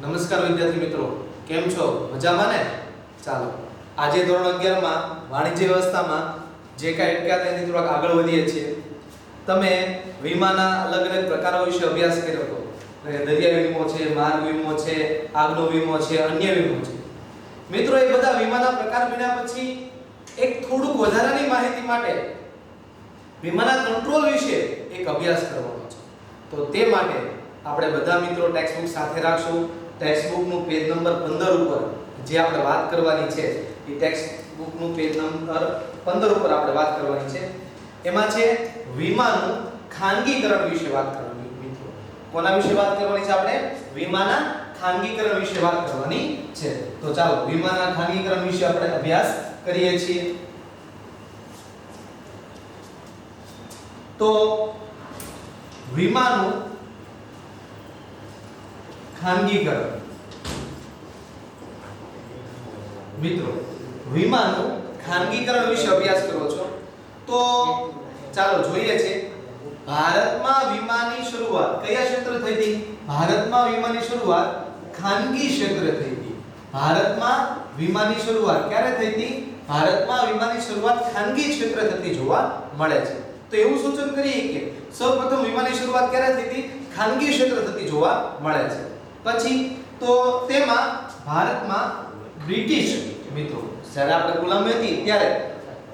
નમસ્કાર વિદ્યાર્થી મિત્રો, કેમ છો? મજામાં ને? ચાલો આજે ધોરણ 11 માં વાણિજ્ય વ્યવસ્થામાં જે કાંઈ અટક્યા તેની થોડાક આગળ વધીએ છીએ. તમે વીમાના અલગ અલગ પ્રકારો વિશે અભ્યાસ કર્યો હતો. દરિયાઈ વીમો છે, માર્ગ વીમો છે, આગનો વીમો છે, અન્ય વીમો છે. મિત્રો એ બધા વીમાના પ્રકાર ભણ્યા પછી એક થોડુંક વધારાની માહિતી માટે વીમાના કંટ્રોલ વિશે એક અભ્યાસ કરવાનો છે. તો તે માટે આપણે બધા મિત્રો ટેક્સ્ટ બુક સાથે રાખશું. ટેક્સ્ટ બુક નું પેજ નંબર 15 ઉપર જે આપણે વાત કરવાની છે એ ટેક્સ્ટ બુક નું પેજ નંબર 15 ઉપર આપણે વાત કરવાની છે. એમાં છે વીમાનું ખાનગીકરણ વિશે વાત કરવાની મિત્રો. કોના વિશે વાત કરવાની છે? આપણે વીમાના ખાનગીકરણ વિશે વાત કરવાની છે. તો ચાલો વીમાના ખાનગીકરણ વિશે આપણે અભ્યાસ કરીએ છીએ. તો વીમાનું ખાનગીકરણ મિત્રો વીમાનું ખાનગીકરણ વિશે અભ્યાસ કરો છો તો ચાલો જોઈએ છે. ભારતમાં વીમાની શરૂઆત કયા ક્ષેત્રે થઈ હતી? ભારતમાં વીમાની શરૂઆત ખાનગી ક્ષેત્રે થઈ હતી. ભારતમાં વીમાની શરૂઆત ક્યારે થઈ હતી? ભારતમાં વીમાની શરૂઆત ખાનગી ક્ષેત્રે થતી જોવા મળે છે. તો એવું સૂચન કરીએ કે સૌપ્રથમ વીમાની શરૂઆત ક્યારે થઈ હતી? ખાનગી ક્ષેત્રે થતી જોવા મળે છે. પછી તો તેમાં ભારતમાં બ્રિટિશ મિત્રો જ્યારે આપણે ગુલામી હતી ત્યારે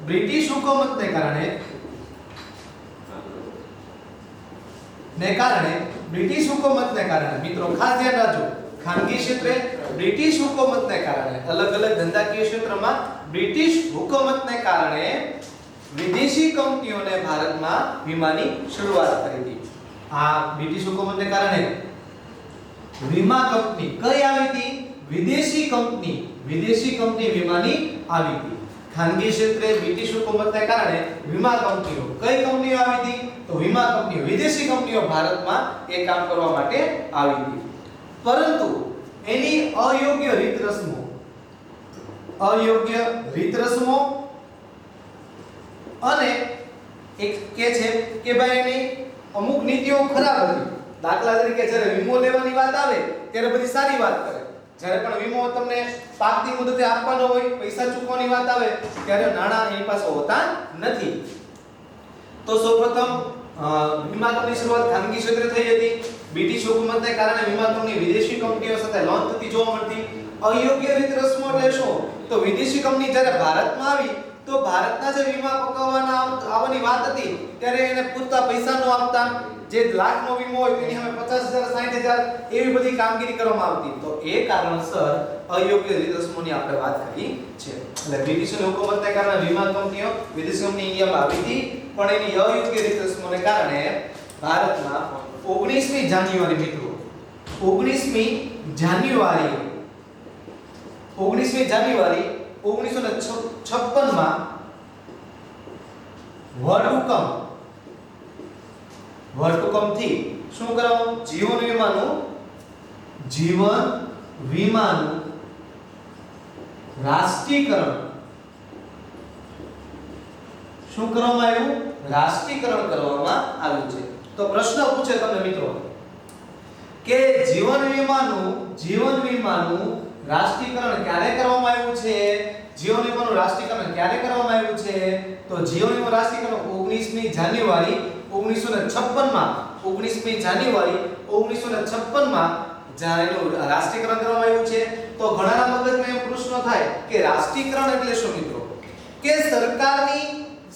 બ્રિટિશ હુકુમતને કારણે બ્રિટિશ હુકુમતને કારણે મિત્રો ખાસ ધ્યાન રાખજો, ખાનગી ક્ષેત્રે બ્રિટિશ હુકુમતને કારણે અલગ અલગ ધંધાકીય ક્ષેત્રમાં બ્રિટિશ હુકુમતને કારણે વિદેશી કંપનીઓને ભારતમાં વીમાની શરૂઆત કરી હતી. આ બ્રિટિશ હુકુમતને કારણે વીમા કંપની કઈ આવી હતી? વિદેશી કંપની વીમાની આવી હતી. ખાનગી ક્ષેત્રે બ્રિટિશ હુકુમતને કારણે વીમા કંપનીઓ કઈ કંપનીઓ આવી હતી? તો વીમા કંપનીઓ વિદેશી કંપનીઓ ભારતમાં એ કામ કરવા માટે આવી હતી. પરંતુ એની અયોગ્ય રીત રસમો અને એક કે છે કે ભાઈ એની અમુક નીતિઓ ખરાબ હતી. દાખલા તરીકે જ્યારે વીમો લેવાની વાત આવે ત્યારે બધી સારી વાત કરે. જ્યારે પણ વીમો તમને પાકની મુદતે આપવાનો હોય, પૈસા ચૂકવવાની વાત આવે ત્યારે નાણાં એની પાસે હોતા નથી. તો સૌપ્રથમ વીમા કંપની શરૂઆત ખાનગી ક્ષેત્રે થઈ હતી. બ્રિટિશ હુકુમતને કારણે વીમા કંપની વિદેશી કંપનીઓ સાથે લોન થતી જોવા મળતી. અયોગ્ય રીત રસમો એટલે શું? તો વિદેશી કંપની જ્યારે ભારતમાં આવી તો ભારતના જે વીમા પકવવાના આવવાની વાત હતી ત્યારે એને પૂરતા પૈસા ન આપતા. જે લાખનો વીમો હોય તેની સામે 50,000 60,000 એવી બધી કામગીરી કરવામાં આવતી. તો એ કારણસર અયોગ્ય રીત રસમોની આપણે વાત કરી છે. એટલે બ્રિટિશ હુકુમતને કારણે વીમા કંપનીઓ વિદેશી કંપની ઇન્ડિયામાં આવી હતી, પણ એની અયોગ્ય રીત રસમોને કારણે ભારતમાં 19મી જાન્યુઆરી મિત્રો 19મી જાન્યુઆરી 1956 માં વટહુકમથી શું કરાવું? જીવન વીમાનું રાષ્ટ્રીયકરણ શું કરવામાં આવ્યું? રાષ્ટ્રીયકરણ કરવામાં આવ્યું છે. તો પ્રશ્ન પૂછે તમને મિત્રો કે જીવન વીમાનું રાષ્ટ્રીયકરણ ક્યારે કરવામાં આવ્યું છે? જીવન વીમાનું રાષ્ટ્રીયકરણ ક્યારે કરવામાં આવ્યું છે? તો જીવન વીમાનું રાષ્ટ્રીયકરણ 19મી જાન્યુઆરી 1956 માં 19મી જાન્યુઆરી 1956 માં જ્યારે એનું રાષ્ટ્રીયકરણ કરવામાં આવ્યું છે. તો ઘણાના મગજમાં એમ પ્રશ્ન થાય કે રાષ્ટ્રીયકરણ એટલે શું મિત્રો? કે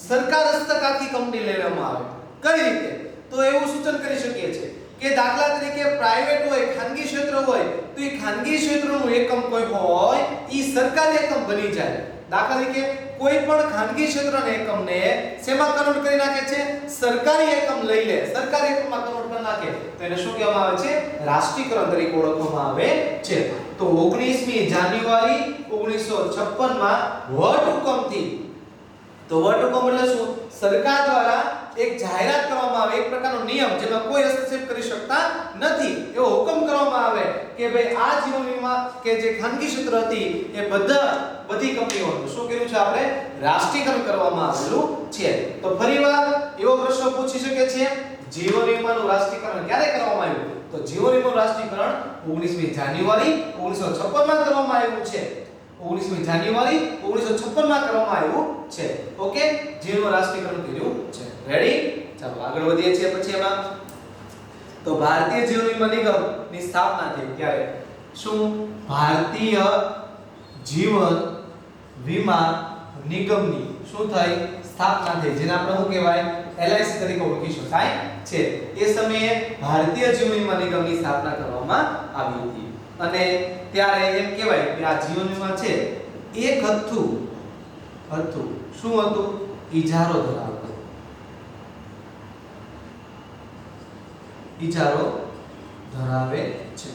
સરકાર હસ્તક આખી કંપની લેવામાં આવે. કઈ રીતે? તો એવું સૂચન કરી શકીએ છીએ કે દાખલા તરીકે પ્રાઇવેટ હોય, ખાનગી ક્ષેત્ર હોય તો એ ખાનગી ક્ષેત્રનું એકમ કોઈ હોય ઈ સરકારી એકમ બની જાય. દાખલા તરીકે કોઈ પણ ખાનગી ક્ષેત્રના એકમને શેમાં કન્વર્ટ કરી નાખે છે? સરકારી એકમ લઈ લે, સરકારી એકમમાં કન્વર્ટ કરી નાખે તો એને શું કહેવામાં આવે છે? રાષ્ટ્રીયકરણ તરીકે ઓળખવામાં આવે છે. તો 19મી જાન્યુઆરી 1956 માં વટહુકમથી તો વટહુકમ એટલે શું? સરકાર દ્વારા એક જાહેરાત કરવામાં આવે, એક પ્રકારનો નિયમ જેમાં કોઈ હસ્તક્ષેપ કરી શકતા નથી એવો હુકમ કરવામાં આવે કે ભાઈ આ જીવન વીમા કે જે ખાનગી ક્ષેત્ર હતી એ બધી કંપનીઓનું શું કર્યું છે? આપણે રાષ્ટ્રીયકરણ કરવામાં આવેલું છે. તો ફરીવાર એવો પ્રશ્ન પૂછી શકે છે જીવન વીમાનું રાષ્ટ્રીયકરણ ક્યારે કરવામાં આવ્યું? તો જીવન વીમાનું રાષ્ટ્રીયકરણ 19મી જાન્યુઆરી 1956 માં કરવામાં આવ્યું છે. 19મી જાન્યુઆરી 1956 માં કરવામાં આવ્યું છે. ઓકે, જીવન રાષ્ટ્રીયકરણ કર્યું છે. રેડી? ચાલો આગળ વધીએ છીએ. પછી એમાં તો ભારતીય જીવન વીમા નિગમની સ્થાપના થઈ ક્યારે? શું ભારતીય જીવન વીમા નિગમની શું થઈ? સ્થાપના થઈ, જેને આપણે શું કહેવાય? LIC તરીકે ઓળખી શકાય છે. એ સમયે ભારતીય જીવન વીમા નિગમની સ્થાપના કરવામાં આવી હતી અને ત્યારે એમ કહેવાય કે આ જીવન વીમા છે એક હતું શું હતું? ઇજારો ધરાવતો. ઇજારો ધરાવે છે.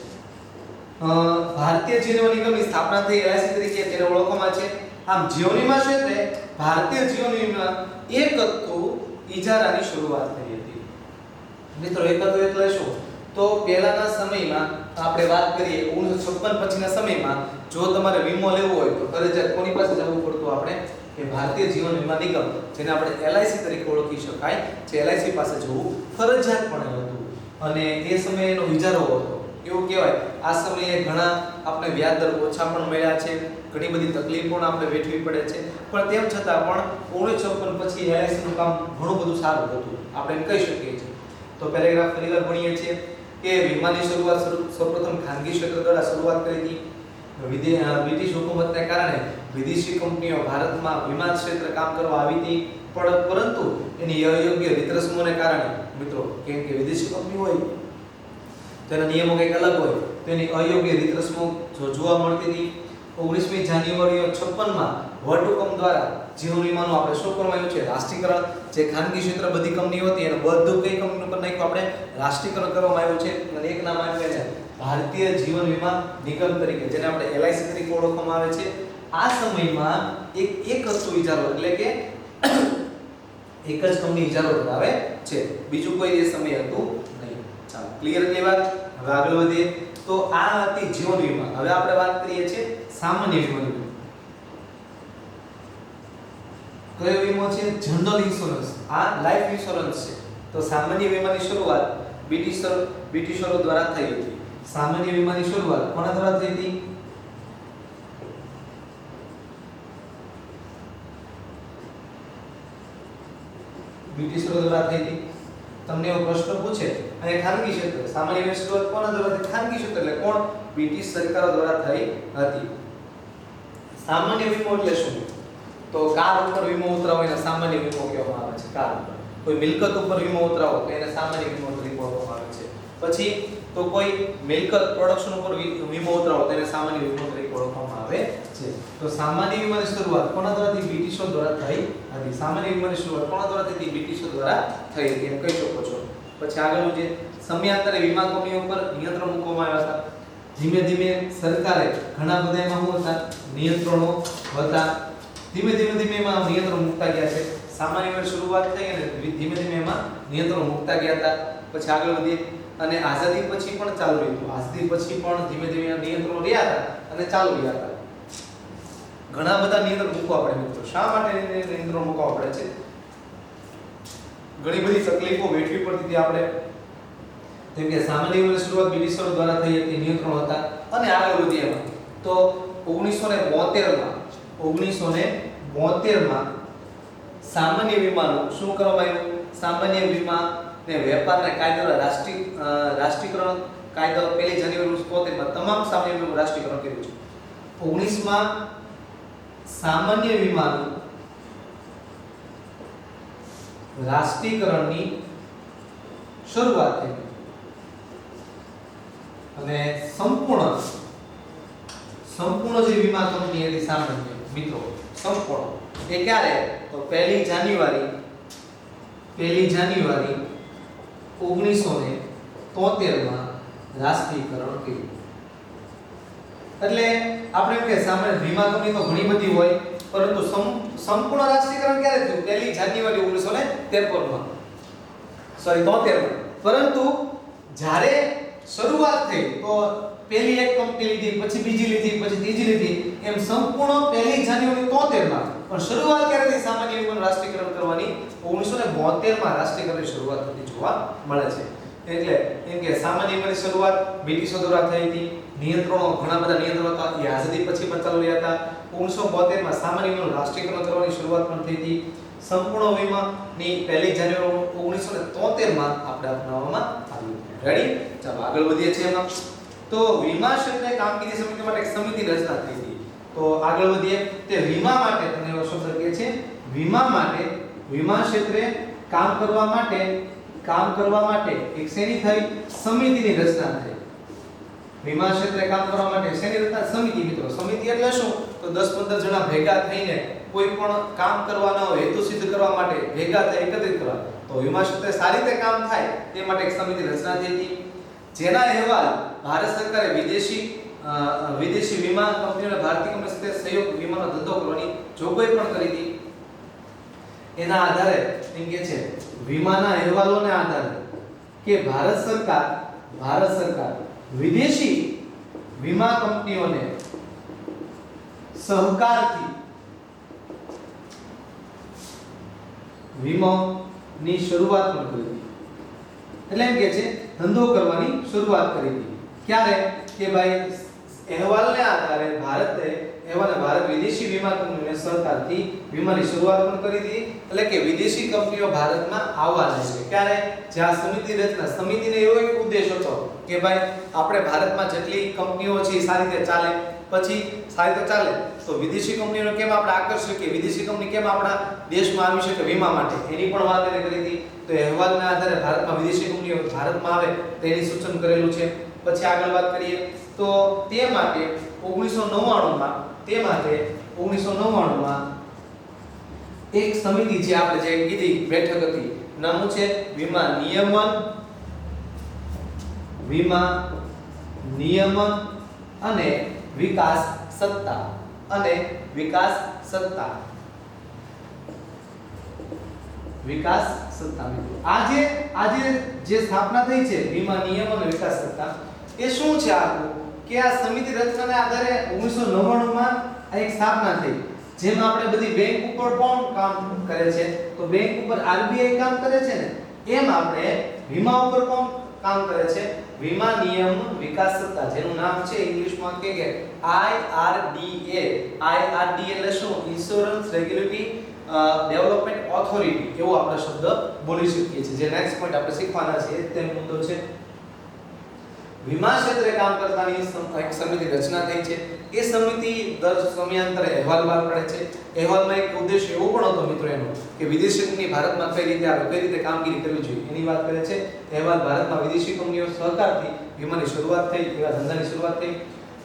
ભારતીય જીવન નિગમની સ્થાપના થઈ LIC તરીકે તેને ઓળખવામાં છે. આમ જીવન વીમા ક્ષેત્રે ભારતીય જીવન વીમા એક હતું ઇજારાની શરૂઆત થઈ હતી. મિત્રો એક હતું એટલે શું? તો પહેલાના સમયમાં આપણે વાત કરીએ 1956 પછીના સમયમાં જો તમારે વીમો લેવો હોય તો ફરજિયાત કોની પાસે જવું પડતું? આપણે કે ભારતીય જીવન વીમા નિગમ, જેને આપણે LIC તરીકે ઓળખી શકાય છે, LIC પાસે જવું ફરજિયાત પણ હતું. અને એ સમયે એનો ઇજારો હતો. એવું કહેવાય આ સમયે ઘણા આપણે વ્યાજ દર ઓછા પણ મળ્યા છે, ઘણી બધી તકલીફો પણ આપણે વેઠવી પડે છે, પણ તેમ છતાં પણ 1956 પછી LIC નું કામ ઘણું બધું સારું હતું, આપણે એમ કહી શકીએ છીએ. તો પેરેગ્રાફ ફરીવાર ભણીએ છીએ કે વીમાની શરૂઆત સૌપ્રથમ ખાનગી ક્ષેત્ર દ્વારા શરૂઆત કરી હતી. બ્રિટિશ હુકુમતને કારણે વિદેશી કંપનીઓ ભારતમાં વીમા ક્ષેત્રે કામ કરવા આવી હતી, પરંતુ એની અયોગ્ય રીત રસમોને કારણે મિત્રો, કેમ કે વિદેશી કંપની હોય તેના નિયમો કંઈક અલગ હોય, તેની અયોગ્ય રીત રસમો જોવા મળતી હતી. 19મી જાન્યુઆરી 56 માં વટહુકમ દ્વારા જીવન વીમાનું આપણે શું કરવાનું છે? રાષ્ટ્રીયકરણ. જે ખાનગી ક્ષેત્ર બધી કંપનીઓ હતી એને બધું કઈ કંપની પર નાખ્યું? આપણે રાષ્ટ્રીયકરણ કરવામાં આવ્યું છે અને એક નામ આપ્યું છે ભારતીય જીવન વીમા નિગમ તરીકે, જેને આપણે LIC તરીકે ઓળખવામાં આવે છે. આ સમયમાં એક હતું ઇજારો, એટલે કે એક જ કંપની ઇજારો ધરાવે છે, બીજું કોઈ એ સમય હતું નહીં. ચાલો ક્લિયર એટલી વાત. હવે આગળ વધીએ. તો આ હતી જીવન વીમા. હવે આપણે વાત કરીએ છીએ સામાન્ય વીમાની. કયો વીમો છે? General insurance. આ લાઈફ ઇન્સ્યોરન્સ છે. તો સામાન્ય વીમાની શરૂઆત બ્રિટિશરો દ્વારા થઈ હતી. સામાન્ય વીમાની શરૂઆત કોના દ્વારા થઈ હતી? બ્રિટિશરો દ્વારા થઈ હતી. તમને એવો પ્રશ્ન પૂછે અને ખાનગી ક્ષેત્ર, સામાન્ય વીમાની શરૂઆત કોના દ્વારા થઈ? ખાનગી ક્ષેત્ર એટલે કોણ? બ્રિટિશ સરકારો દ્વારા થઈ હતી. સામાન્ય વીમો એટલે શું? તો કાર ઉપર વીમો ઉતરાવો એને સામાન્ય વીમો કહેવામાં આવે છે. કાર ઉપર કોઈ મિલકત ઉપર વીમો ઉતરાવો તો એને સામાન્ય વીમો તરીકે ઓળખવામાં આવે છે. પછી તો કોઈ મિલકત પ્રોડક્શન ઉપર વીમો ઉતરાવો તો એને સામાન્ય વીમો તરીકે ઓળખવામાં આવે છે. તો સામાન્ય વીમાની શરૂઆત કોના દ્વારા થઈ? બ્રિટિશો દ્વારા થઈ હતી. સામાન્ય વીમાની શરૂઆત કોના દ્વારા થઈ હતી? બ્રિટિશો દ્વારા થઈ હતી, એમ કહી શકો છો. પછી આગળનું જે સમયાંતરે વીમા કંપનીઓ પર નિયંત્રણ મૂકવામાં આવ્યા હતા. ધીમે ધીમે સરકારે ઘણા બધા એમાં શું હતા? નિયંત્રણો હતા. ધીમે ધીમે એમાં નિયંત્રણ મૂકતા ગયા છે. સામાન્ય વીમાની શરૂઆત થઈ અને ધીમે ધીમે એમાં નિયંત્રણ મૂકતા ગયા હતા. પછી આગળ વધીએ અને આઝાદી પછી પણ ચાલુ રહ્યું. આઝાદી પછી પણ ધીમે ધીમે નિયંત્રણો રહ્યા હતા અને ચાલુ રહ્યા હતા. ઘણા બધા નિયંત્રણ મૂકવા પડે મિત્રો. શા માટે નિયંત્રણ મૂકવા પડે છે? ઘણી બધી તકલીફો વેઠવી પડતી હતી આપણે. જેમ કે સામાન્ય વીમાની શરૂઆત બ્રિટિશરો દ્વારા થઈ હતી, નિયંત્રણો હતા અને આગળ વધીએ એમાં. તો 1972 માં સામાન્ય વીમાનું શું કરવામાં આવ્યું? સામાન્ય વીમા ને વેપારને કાયદા રાષ્ટ્રીયકરણ કાયદો 1 જાન્યુઆરી 1973 માં તમામ સામાન્ય વીમાનું રાષ્ટ્રીયકરણ કર્યું છે. 19 માં સામાન્ય વીમાનું રાષ્ટ્રીયકરણની શરૂઆત થઈ અને સંપૂર્ણ જે વીમા કંપની હતી સામાન્ય મિત્રો, સંપૂર્ણ એ ક્યારે? તો 1 જાન્યુઆરી 1973 માં રાષ્ટ્રીયકરણ કર્યું. એટલે આપણે એમ કે સામાન્ય વીમા કંપની તો ઘણી બધી હોય, પરંતુ સંપૂર્ણ રાષ્ટ્રીયકરણ ક્યારે થયું? 1 જાન્યુઆરી 1973 માં. પરંતુ જ્યારે શરૂઆત થઈ તો પહેલી એક કંપની લીધી, પછી બીજી લીધી, પછી ત્રીજી લીધી, એમ સંપૂર્ણ 1 જાન્યુઆરી 73 માં. પણ શરૂઆત ક્યારે થઈ સામાન્ય વીમાનું રાષ્ટ્રીયકરણ કરવાની? 1972 માં રાષ્ટ્રીયકરણની શરૂઆત થતી જોવા મળે છે. એટલે એમ કે સામાન્ય વીમાની શરૂઆત બ્રિટિશો દ્વારા થઈ હતી. નિયંત્રણો ઘણા બધા નિયંત્રણો હતા એ આઝાદી પછી પણ ચાલુ રહ્યા હતા. 1972 માં સામાન્ય વીમાનું રાષ્ટ્રીયકરણ કરવાની શરૂઆત પણ થઈ હતી. સંપૂર્ણ વીમાની 1 જાન્યુઆરી 1973 માં આપણે અપનાવવામાં આવ્યું. રેડી? ચાલો આગળ વધીએ છીએ એમાં. તો વીમા ક્ષેત્રે કામગીરી સમિતિ માટે એક સમિતિની રચના થઈ હતી. તો આગળ વધીએ. તે વીમા માટે તમને એવો શબ્દ કહે છે વીમા માટે વીમા ક્ષેત્રે કામ કરવા માટે એક શેની થઈ સમિતિની રચના થઈ. વીમા ક્ષેત્રે કામ કરવા માટે શેની રચના? સમિતિ. મિત્રો સમિતિ એટલે શું? તો 10-15 જણા ભેગા થઈને કોઈ પણ કામ કરવાના હોય હેતુ સિદ્ધ કરવા માટે ભેગા થઈ એકત્રિત કરવા. તો વીમા ક્ષેત્રે સારી રીતે કામ થાય તે માટે એક સમિતિની રચના થઈ હતી. જેના અહેવાલ ભારત સરકારે વિદેશી વીમા કંપનીઓને ભારતીય કંપની સાથે સહયોગ વીમાનો ધંધો કરવાની જોગવાઈ પણ કરી હતી. એના આધારે એમ કે છે વીમાના અહેવાલોને આધારે કે ભારત સરકાર વિદેશી વીમા કંપનીઓને સહકારથી વીમાની શરૂઆત પણ કરી હતી. એટલે એમ કે છે ધંધો કરવાની શરૂઆત કરી હતી. ક્યારે? કે ભાઈ અહેવાલને આધારે ભારત વિદેશી વીમા કંપનીઓને સહકારથી વીમાની શરૂઆત પણ કરી હતી. એટલે કે વિદેશી કંપનીઓ ભારતમાં આવવા લાગી. ક્યારે? જ્યાં સમિતિ રચના. સમિતિને એવો એક ઉદ્દેશ હતો કે ભાઈ આપણે ભારતમાં જેટલી કંપનીઓ છે સારી રીતે ચાલે, પછી સારી રીતે ચાલે તો વિદેશી કંપનીઓને કેમ આપણે આકર્ષી શકીએ, વિદેશી કંપની કેમ આપણા દેશમાં આવી શકે વીમા માટે, એની પણ વાત એને કરી હતી. તો અહેવાલના આધારે ભારતમાં વિદેશી કંપનીઓ ભારતમાં આવે તેની સૂચન કરેલું છે. પછી આગળ વાત કરીએ તો તે માટે 1999 માં એક સમિતિ છે આપણે જે કીધી બેઠક હતી, નામ છે વીમા નિયમન અને વિકાસ સત્તા મિત્રો. આજે જે સ્થાપના થઈ છે વીમા નિયમન અને વિકાસ સત્તા, એ શું છે આખું કે આ સમિતિ રચનાને આધારે 1999 માં આ એક સ્થાપના થઈ. જેમ આપણે બધી બેંક ઉપર કોણ કામ કરે છે? તો બેંક ઉપર આરબીઆઈ કામ કરે છે ને, એમ આપણે વીમા ઉપર કોણ કામ કરે છે? વીમા નિયમ વિકાસ સત્તા, જેનું નામ છે ઇંગ્લિશમાં કે IRDA. એટલે શું? ઇન્સ્યોરન્સ રેગ્યુલેટરી ડેવલપમેન્ટ ઓથોરિટી, એવો આપણે શબ્દ બોલી શકીએ છીએ. જે નેક્સ્ટ પોઈન્ટ આપણે શીખવાના છે તે મુદ્દો છે. વીમા ક્ષેત્રે કામ કરતાની એક સમિતિ રચના થઈ છે. એ સમિતિ દર સમયાંતરે અહેવાલ બહાર પાડે છે. અહેવાલમાં એક ઉદ્દેશ એવો પણ હતો મિત્રો એનો કે વિદેશી કંપની ભારતમાં કઈ રીતે આવે, કઈ રીતે કામગીરી કરવી જોઈએ એની વાત કરે છે. અહેવાલ ભારતમાં વિદેશી કંપનીઓ સહકારથી વીમાની શરૂઆત થઈ, એવા ધંધાની શરૂઆત થઈ.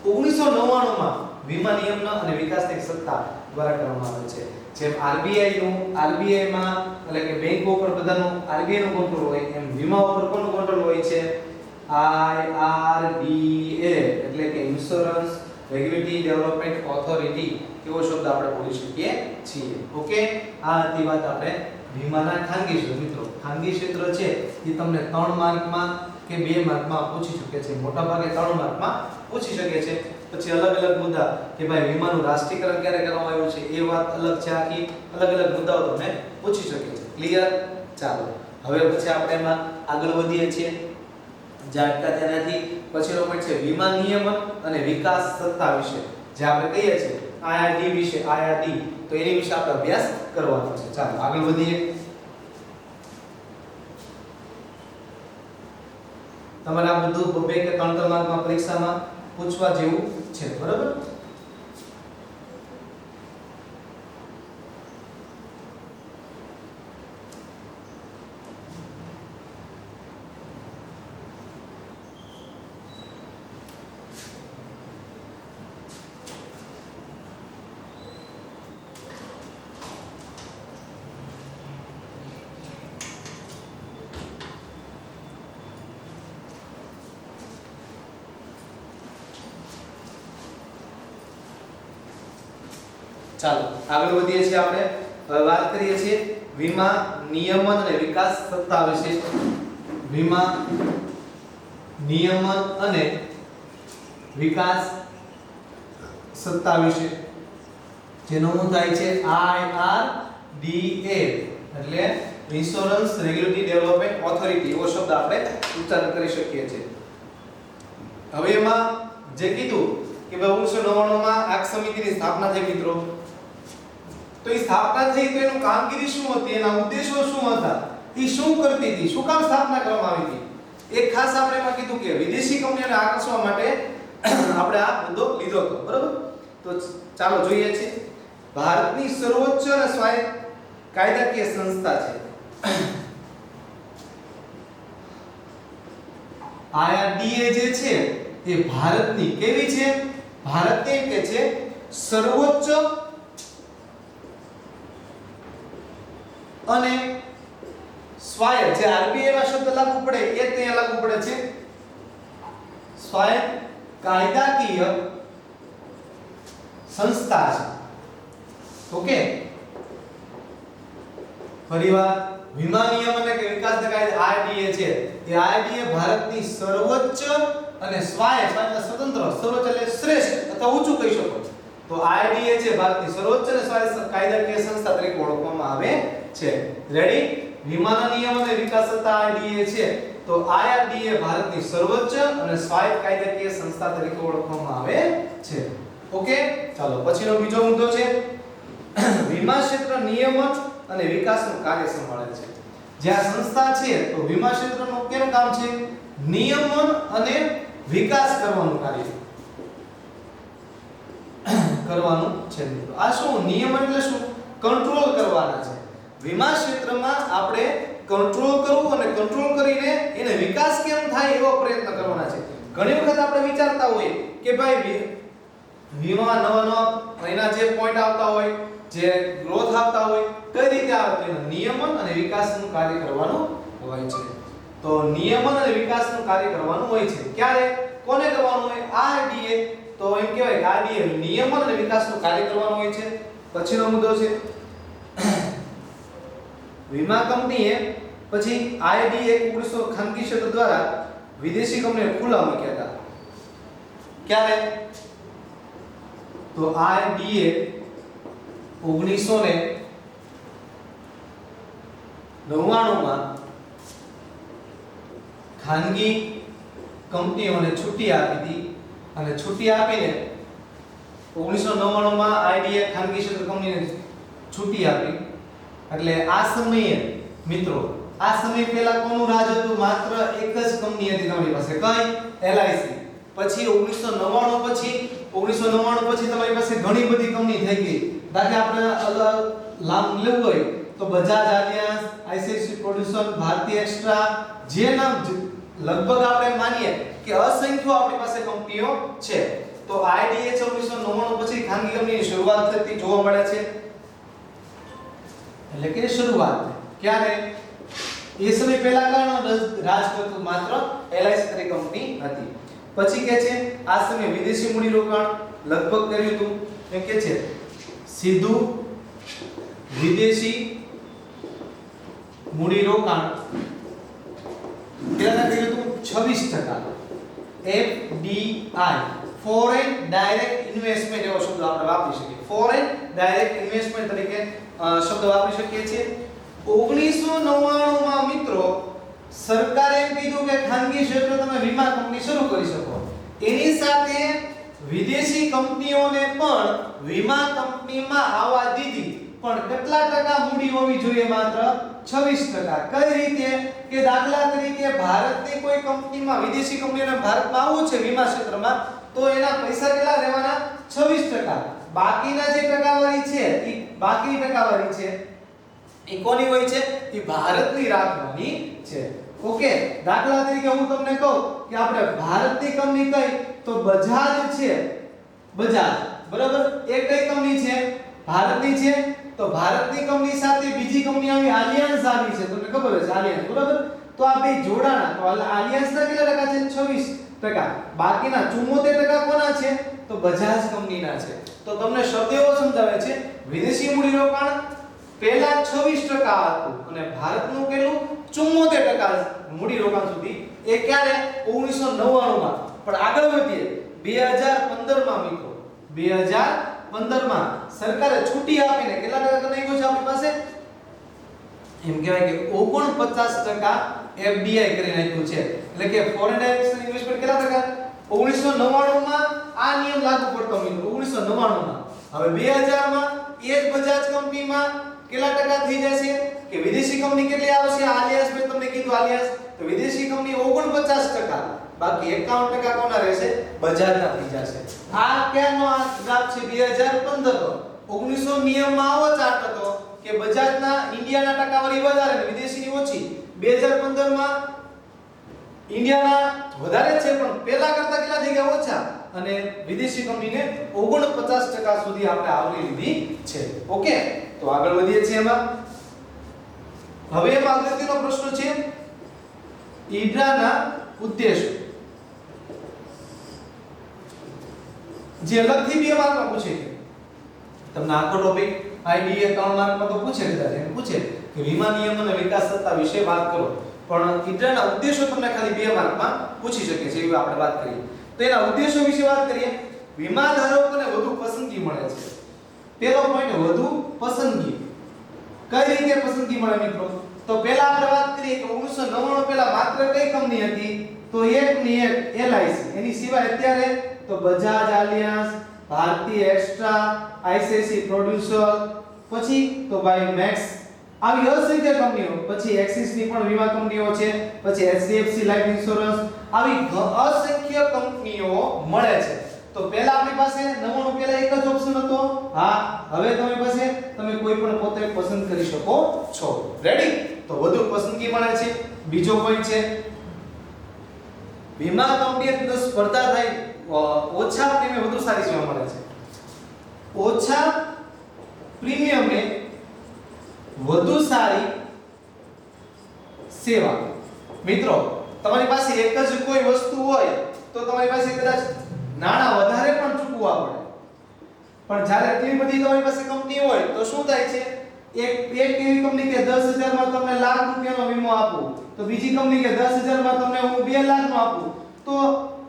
1999 માં વીમા નિયમન અને વિકાસની સત્તા દ્વારા કરવામાં આવે છે. જેમ આરબીઆઈમાં એટલે કે બેંકો ઉપર બધાનું આરબીઆઈ નું કંટ્રોલ હોય, એમ વીમા ઉપર કોનું કંટ્રોલ હોય છે? IRDA એટલે કે ઇન્સ્યોરન્સ રેગ્યુલેટરી ડેવલપમેન્ટ ઓથોરિટી, એવો શબ્દ આપણે બોલી શકીએ છીએ. ઓકે, આ હતી વાત આપણે વીમાના ખાનગી ક્ષેત્ર. મિત્રો ખાનગી ક્ષેત્ર છે એ તમને 3 માર્કમાં કે 2 માર્કમાં પૂછી શકે છે. મોટા ભાગે 3 માર્કમાં પૂછી શકે છે. પછી અલગ મુદ્દા કે ભાઈ વીમાનું રાષ્ટ્રીયકરણ ક્યારે કરવામાં આવ્યું છે, એ વાત અલગ છે. આખી અલગ મુદ્દાઓ તમને પૂછી શકે છે. ક્લિયર? ચાલો હવે પછી આપણે એમાં આગળ વધીએ છીએ. જાણતા તેનાથી પછીનો પોઈન્ટ છે વીમા નિયમન અને વિકાસ સત્તા વિશે. જે આપણે કહીએ છીએ IRD વિશે, તો એની વિશે આપણે અભ્યાસ કરવાનો છે. ચાલો આગળ વધીએ. તમારે આ બધું 2 કે 3 માર્કમાં પરીક્ષામાં પૂછવા જેવું છે, બરાબર? ચાલો આગળ વધીએ છીએ. આપણે હવે વાત કરીએ છીએ વીમા નિયમન અને વિકાસ સત્તા વિશે. વીમા નિયમન અને વિકાસ સત્તા વિશે, જેનો હું થાય છે IRDA એટલે ઇન્સ્યોરન્સ રેગ્યુલેટરી ડેવલપમેન્ટ ઓથોરિટી એવો શબ્દ આપણે ઉચ્ચારણ કરી શકીએ છીએ. હવે એમાં જે કીધું કે 1999 માં આ સમિતિની સ્થાપના થઈ મિત્રો. તો એ સ્થાપના થઈ તો એનું કામગીરી શું હતી, એના ઉદ્દેશો શું હતા, એ શું કરતી હતી, શું કામ સ્થાપના કરવામાં આવી હતી, એક ખાસ આપણે એમાં કીધું કે વિદેશી કંપનીઓને આકર્ષવા માટે આપણે આ મુદ્દો લીધો હતો. બરાબર. તો ચાલો જોઈએ છે. ભારતની સર્વોચ્ચ અને સ્વાયત્ત કાયદાકીય સંસ્થા છે IRDA જે છે એ ભારતની કેવી છે, ભારતની કે છે સર્વોચ્ચ અને સ્વાયત્ત, જે RBI માં શબ્દ લાગુ પડે એ ત્યાં લાગુ પડે છે, સ્વાયત્ત કાયદાકીય સંસ્થા છે. ઓકે. ફરીવાર વીમા નિયમ અને વિકાસના કાયદા RDA છે એ RDA ભારતની સર્વોચ્ચ અને સ્વાયત્ત સ્વતંત્ર, સર્વોચ્ચ એટલે શ્રેષ્ઠ અથવા ઊંચું કહી શકો. તો RDA છે ભારતની સર્વોચ્ચ અને સ્વાયત્ત કાયદાકીય સંસ્થા તરીકે ઓળખવામાં આવે છે. રેડી. વીમાના નિયમ અને વિકાસ સંસ્થા RDA છે તો IRDA ભારતની સર્વોચ્ચ અને સ્વાયત્ત કાયદાકીય સંસ્થા તરીકે ઓળખવામાં આવે છે. ઓકે. ચાલો પછીનો બીજો મુદ્દો છે વીમા ક્ષેત્ર નિયમન અને વિકાસનું કાર્ય સંભાળે છે. જે આ સંસ્થા છે તો વીમા ક્ષેત્રનું કેનું કામ છે, નિયમન અને વિકાસ કરવાનું કાર્ય કરવાનું છે મિત્રો. આ શું નિયમન એટલે શું, કંટ્રોલ કરવાના છે. વીમા ક્ષેત્રમાં આપણે કંટ્રોલ કરવું અને કંટ્રોલ કરીને એને વિકાસ કેમ થાય એવો પ્રયત્ન કરવાના છે. ઘણી વખત આપણે વિચારતા હોઈએ કે ભાઈ વીમા નવા એના જે પોઈન્ટ આવતા હોય, જે ગ્રોથ આવતા હોય, કઈ રીતે આવે તો એના નિયમન અને વિકાસનું કાર્ય કરવાનું હોય છે. તો નિયમન અને વિકાસનું કાર્ય કરવાનું હોય છે. ક્યારે, કોને કરવાનું હોય, RDA. તો એમ કહેવાય કે RDA નિયમન અને વિકાસનું કાર્ય કરવાનું હોય છે. પછીનો મુદ્દો છે વીમા કંપનીએ પછી IRDA 1900 ખાનગી ક્ષેત્ર દ્વારા વિદેશી કંપનીઓ ખુલ્લા મૂક્યા હતા. ક્યારે, તો IRDA 1999 માં ખાનગી કંપનીઓને છૂટી આપી હતી અને છૂટી આપીને 1999 માં IRDA ખાનગી ક્ષેત્ર કંપનીને છૂટી આપી. એટલે આ સમયે મિત્રો, આ સમય પહેલા કોનું રાજ હતું, માત્ર એક જ કંપની હતી તમારી પાસે, કઈ, LIC. પછી 1999 પછી તમારી પાસે ઘણી બધી કંપની થઈ ગઈ. દાખલા આપણે અલગ નામ લેવું હોય તો બજાજ આલિયાન્સ, ICICI પ્રોડ્યુસર, ભારતીય એક્સ્ટ્રા, જે નામ લગભગ આપણે માનીએ કે અસંખ્ય આપણી પાસે કંપનીઓ છે. તો IRDA 1999 પછી ખાનગી કંપનીની શરૂઆત થતી જોવા મળે છે. એટલે કે શરૂઆત ક્યારે, એ સમય પહેલા કાનો રાજ કરતું માત્ર LIC તરીકે કંપની હતી. પછી કે છે આ સમયે વિદેશી મૂડીરોકાણ લગભગ કર્યું હતું. એમ કે છે સીધું વિદેશી મૂડીરોકાણ કેટલા કર્યું હતું, 26%. FDI ફોરેન ડાયરેક્ટ ઇન્વેસ્ટમેન્ટ એવો શબ્દ આપણે વાપરી શકીએ. ફોરેન ડાયરેક્ટ ઇન્વેસ્ટમેન્ટ તરીકે શબ્દ વાપરી શકીએ છીએ. 1999 માં મિત્રો સરકારે એમ કીધું કે ખાનગી ક્ષેત્રે તમે વીમા કંપની શરૂ કરી શકો. એની સાથે વિદેશી કંપનીઓને પણ વીમા કંપનીમાં આવવા દીધી, પણ કેટલા ટકા મૂડી હોવી જોઈએ, માત્ર 26%. કઈ રીતે કે દાખલા તરીકે ભારતની કોઈ કંપનીમાં, વિદેશી કંપનીઓને ભારતમાં આવવું છે વીમા ક્ષેત્રમાં, તો એના પૈસા કેટલા રહેવાના, 26%. બાકીના જે ટકાવારી છે, એ બાકી ટકાવારી છે એ કોની હોય છે, એ ભારતની રાખવાની છે. ઓકે. દાખલા તરીકે હું તમને કહું કે આપણે ભારતની કંપની કઈ, તો બજાજ છે, બજાજ, બરાબર. એ કઈ કંપની છે, ભારતની છે. તો ભારતની કંપની સાથે બીજી કંપની આવી, આલિયાન્સ આવી છે, તમને ખબર હશે, આલિયાન્સ, બરાબર. તો આ બે જોડાણા, તો આલિયાન્સના કેટલા ટકા છે, 26%. બાકીના 74% કોના છે, તો બજાજ કંપનીના છે. તો તમને શબ્દ એવો સમજાવે છે વિદેશી મૂડીરોકાણ પહેલા 26% હતું અને ભારતનું કેટલું, 74% મૂડીરોકાણ સુધી. એ ક્યારે, 1999 માં. પણ આગળ વધીએ 2015 માં મિત્રો, 2015 માં સરકારે છૂટી આપીને કેટલા ટકા કરી નાખ્યું છે આપણી પાસે, એમ કહેવાય કે 49% FDI કરી નાખ્યું છે, એટલે કે ફોરેન ડાયરેક્ટ ઇન્વેસ્ટમેન્ટ કેટલા ટકા? 1999 માં આ નિયમ લાગુ પડતો મિત્રો, 1999 માં. હવે 2000 માં એ જ બજાજ કંપનીમાં કેટલા ટકા થઈ જશે કે વિદેશી કંપની કેટલી આવશે? આલિયાસ, મેં તમને કીધું આલિયાસ, તો વિદેશી કંપની 49%, બાકી 51% કોના રહેશે? બજાજના થઈ જશે. આ ક્યાંનો આ ગ્રાફ છે? 2015 નો. 1900 નિયમમાં આવો ચાર્ટ હતો કે બજાજના ઇન્ડિયાના ટકાવારી વધારે અને વિદેશીની ઓછી. 2015 માં ઇન્ડિયાના વધારે છે પણ પેલા કરતા કેટલા થઈ ગયા? ઓછા, અને વિદેશી કંપનીને 49% સુધી આપણે આવરી લીધી છે. ઓકે, તો આગળ વધીએ છીએ એમાં. હવે એમાં અગત્યનો પ્રશ્ન છે ઈડ્રાના ઉદ્દેશો, જે અલગથી 2 માર્કમાં પૂછે છે. તમને આખો ટોપિક આઈડીએ 3 માર્કમાં તો પૂછે કદાચ, એમ પૂછે કે વીમા નિયમ અને વિકાસ સત્તા વિશે વાત કરો, પણ ઈડ્રાના ઉદ્દેશો તમને ખાલી 2 માર્કમાં પૂછી શકે છે, એવી આપણે વાત કરીએ. તો એના ઉદ્દેશો વિશે વાત કરીએ. વીમા ધારકોને વધુ પસંદગી મળે છે. પહેલો પોઈન્ટ, વધુ પસંદગી. કઈ રીતે પસંદગી મળે મિત્રો? તો પહેલા આપણે વાત કરીએ કે 1999 પહેલા માત્ર કઈ કંપની હતી? તો એકની એક LIC. એની સિવાય અત્યારે તો બજાજ આલિયાન્સ, ભારતીય એક્સ્ટ્રા, ICICI પ્રોડ્યુસર, પછી તો ભાઈ મેક્સ, આવી અસંખ્ય કંપનીઓ, પછી એક્સિસ ની પણ વીમા કંપનીઓ છે, પછી HDFC લાઈફ ઇન્સ્યોરન્સ, આવી અસંખ્ય કંપનીઓ મળે છે. તો પહેલા આપણી પાસે 99 પહેલા એક જ ઓપ્શન હતો. હા, હવે તમારી પાસે તમે કોઈ પણ પોતે પસંદ કરી શકો છો. રેડી? તો વધુ પસંદગી મળે છે. બીજો પોઈન્ટ છે વીમા કંપનીઓ સ્પર્ધા થાય, ઓછા પ્રીમિયમ વધુ સારી સેવા મળે છે. ઓછા પ્રીમિયમે વધુ સારી સેવા. મિત્રો, તમારી પાસે એક જ કોઈ વસ્તુ હોય તો તમારી પાસે કદાચ નાણાં વધારે પણ ચૂકવવા પડે, પણ જ્યારે એટલી બધી તમારી પાસે કંપની હોય તો શું થાય છે? એક એવી કંપની કે 10,000 માં તમને લાખ રૂપિયાનો વીમો આપું, તો બીજી કંપની કે 10,000 માં તમને હું 2 લાખનો આપું, તો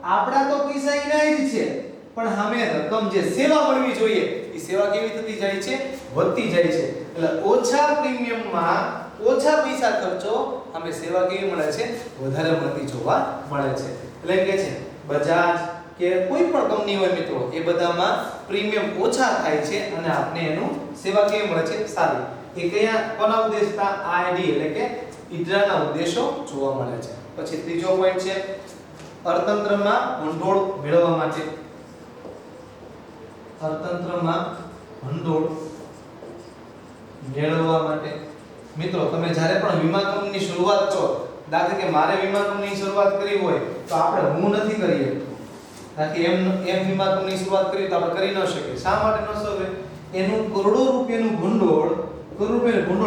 આપડા તો પૈસા એના જ છે, પણ સામે રકમ જે સેવા મળવી જોઈએ એ સેવા કેવી થતી જાય છે? વધતી જાય છે. એટલે ઓછા પ્રીમિયમમાં ઓછા પૈસા ખર્ચો અમે સેવા કેવી મળે છે? વધારે મળતી જોવા મળે છે. એટલે કે છે બજાજ કે કોઈ પણ કંપની હોય મિત્રો, એ બધામાં પ્રીમિયમ ઓછા થાય છે અને આપને એનું સેવા કેવી મળે છે? સારી. એ કયા કોના ઉદ્દેશતા? આઈડી એટલે કે ઈડ્રાના ઉદ્દેશો જોવા મળે છે. પછી ત્રીજો પોઈન્ટ છે અર્થતંત્રમાં ભંડોળ મેળવવા માટે. અર્થતંત્રમાં ભંડોળ મેળવવા માટે મિત્રો, તમે જ્યારે પણ વીમા કંપનીની શરૂઆત કરો, દાખલા કે મારે વીમા કંપનીની શરૂઆત કરવી હોય તો આપણે હું નથી કરી શકતો. કારણ કે એમ વીમા કંપનીની શરૂઆત કરી તો આપણે કરી ન શકીએ. શા માટે ન શકીએ? એનું કરોડો રૂપિયાનું ભંડોળ,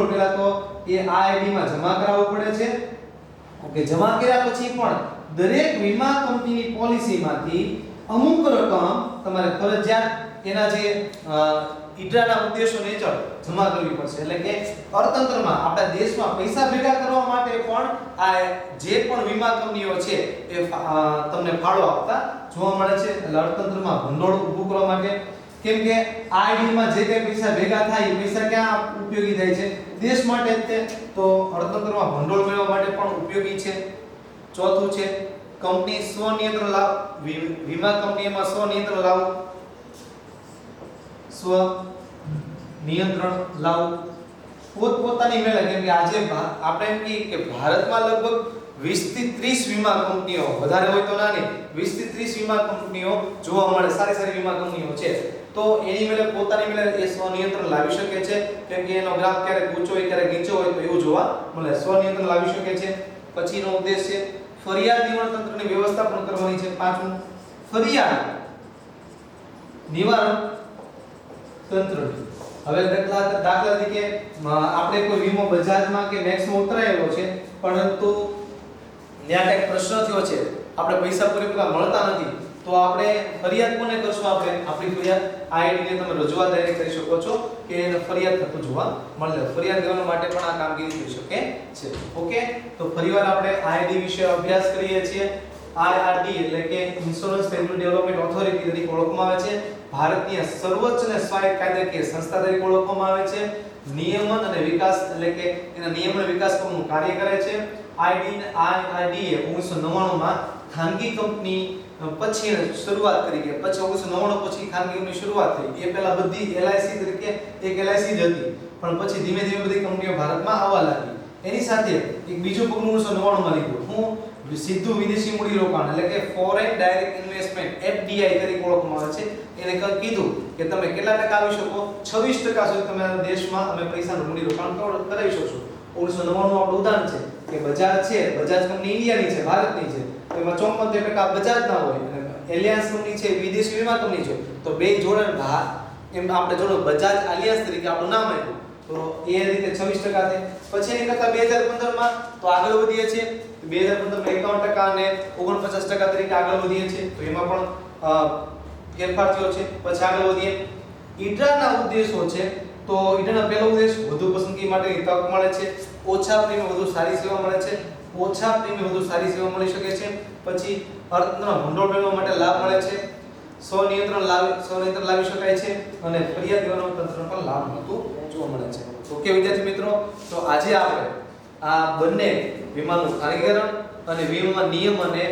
પહેલા તો એ આઈડી માં જમા કરાવવું પડે છે. ઓકે, જમા કર્યા પછી પણ દરેક વીમા કંપનીની પોલિસીમાંથી અમુક રકમ તમારે ફરજિયાત એના જે ઈડ્રાના ઉદ્દેશોને હેઠળ જમા કરવી પડશે. એટલે કે અર્થતંત્રમાં આપણા દેશમાં પૈસા ભેગા કરવા માટે પણ આ જે પણ વીમા કંપનીઓ છે એ તમને ફાળો આપતા જોવા મળે છે. એટલે અર્થતંત્રમાં ભંડોળ ઊભું કરવા માટે, કેમ કે આઈડી માં જે કંઈ પૈસા ભેગા થાય એ પૈસા ક્યાં ઉપયોગી થાય છે? દેશ માટે જ તે. તો અર્થતંત્રમાં ભંડોળ મેળવવા માટે પણ ઉપયોગી છે. ચોથું છે કંપની સ્વનિયંત્રણ લાવ. વીમા કંપનીમાં સ્વનિયંત્રણ લાવ, સ્વ નિયંત્રણ લાવવું પોતપોતાની મેળે. કેમ કે આજે આપણે એમ કહીએ કે ભારતમાં લગભગ 20 થી 30 વીમા કંપનીઓ, વધારે હોય તો નાની, 20 થી 30 વીમા કંપનીઓ જોવા મળે, સારી સારી વીમા કંપનીઓ છે. તો એની મેળે પોતાની મેળે એ સ્વનિયંત્રણ લાવી શકે છે. કેમ કે એનો ગ્રાફ ક્યારેક ઊંચો હોય ક્યારેક નીચો હોય તો એવું જોવા મળે. સ્વનિયંત્રણ લાવી શકે છે. પછીનો ઉદ્દેશ છે ફરિયાદ નિવારણ તંત્રની વ્યવસ્થા પણ કરવાની છે. પાંચમું, ફરિયાદ નિવારણ તંત્ર. હવે દાખલા તરીકે આપણે કોઈ વીમો બજાજમાં કે મેક્સમાં ઉતરાયેલો છે, પરંતુ ત્યાં કંઈક પ્રશ્ન થયો છે, આપણે પૈસા પૂરેપૂરા મળતા નથી, તો આપણે ફરિયાદ કોને કરશું? આપણે આપણી ફરિયાદ આઈડીને તમે રજૂઆત ડાયરેક્ટ કરી શકો છો કે એને ફરિયાદ થતું જોવા મળે. ફરિયાદ દેવા માટે પણ આ કામગીરી થઈ શકે છે. ઓકે, તો ફરીવાર આપણે આઈડી વિશે અભ્યાસ કરીએ છીએ. IRD એટલે કે ઇન્સ્યોરન્સ રેગ્યુલેટરી ડેવલપમેન્ટ ઓથોરિટી તરીકે ઓળખવામાં આવે છે. ભારતની સર્વોચ્ચ અને સ્વાયત્ત કાયદાકીય સંસ્થા તરીકે ઓળખવામાં આવે છે. નિયમન અને વિકાસ એટલે કે એના નિયમન અને વિકાસ કરવાનું કાર્ય કરે છે. IRD એ 1999 માં ખાનગી કંપની પછી શરૂઆત કરી કે પછી 1999 પછી ખાનગી કંપની શરૂઆત થઈ. એ પહેલા બધી LIC તરીકે એક LIC જ હતી, પણ પછી ધીમે ધીમે બધી કંપનીઓ ભારતમાં આવવા લાગી. એની સાથે એક બીજું પગલું 1999 માં લીધું. હું સીધું વિદેશી મૂડીરોકાણ એટલે કે ફોરેન ડાયરેક્ટ ઇન્વેસ્ટમેન્ટ FDI તરીકે ઓળખવામાં આવે છે. એને કીધું કે તમે કેટલા ટકા આવી શકો, 26% સુધી તમે દેશમાં અમે પૈસાનું મૂડીરોકાણ કરાવી શકશો. 1999 નું આપણું ઉદાહરણ છે કે બજાજ છે, બજાજ કંપની ઇન્ડિયાની છે, ભારતની છે, તો એમાં 74% બજાજ ના હોય. એલિયાન્સ કંપની છે, વિદેશી વીમા કંપની છે, તો બે જોડે એમ આપણે જોડો બજાજ આલિયાન્સ તરીકે આપણું નામ આપ્યું, તો એ રીતે 26% થાય. પછી એની કરતા 2015 માં તો આગળ વધીએ છીએ. 2015 માં 51% અને 49% તરીકે આગળ વધીએ છીએ, તો એમાં પણ ફેરફાર થયો છે. પછી આગળ વધીએ. ઈડરાના ઉદ્દેશો છે, તો ઈડરાનો પહેલો ઉદ્દેશ વધુ પસંદગી માટેની તક મળે છે, ઓછા પ્રીમિયમ વધુ સારી સેવા મળે છે, ઓછા પ્રીમિયમ વધુ સારી સેવા મળી શકે છે. પછી અર્થતંત્ર ભંડોળ મેળવવા માટે લાભ મળે છે, સ્વનિયંત્રણ લાવી શકાય છે, અને ફરિયાદ નિવારણ તંત્ર પર લાભ મળતું જોવા મળે છે. ઓકે વિદ્યાર્થી મિત્રો, તો આજે આપણે આ બંને વીમાનું ખાનગીકરણ અને વીમા નિયમ અને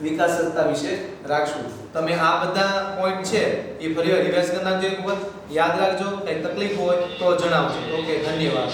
વિકાસ સંસ્થા વિશે રાખશું. તમે આ બધા પોઈન્ટ છે એ ફરીવાર રિવાઇઝ કરી નાખજો, એક વખત યાદ રાખજો. કઈ તકલીફ હોય તો જણાવજો. ઓકે, ધન્યવાદ.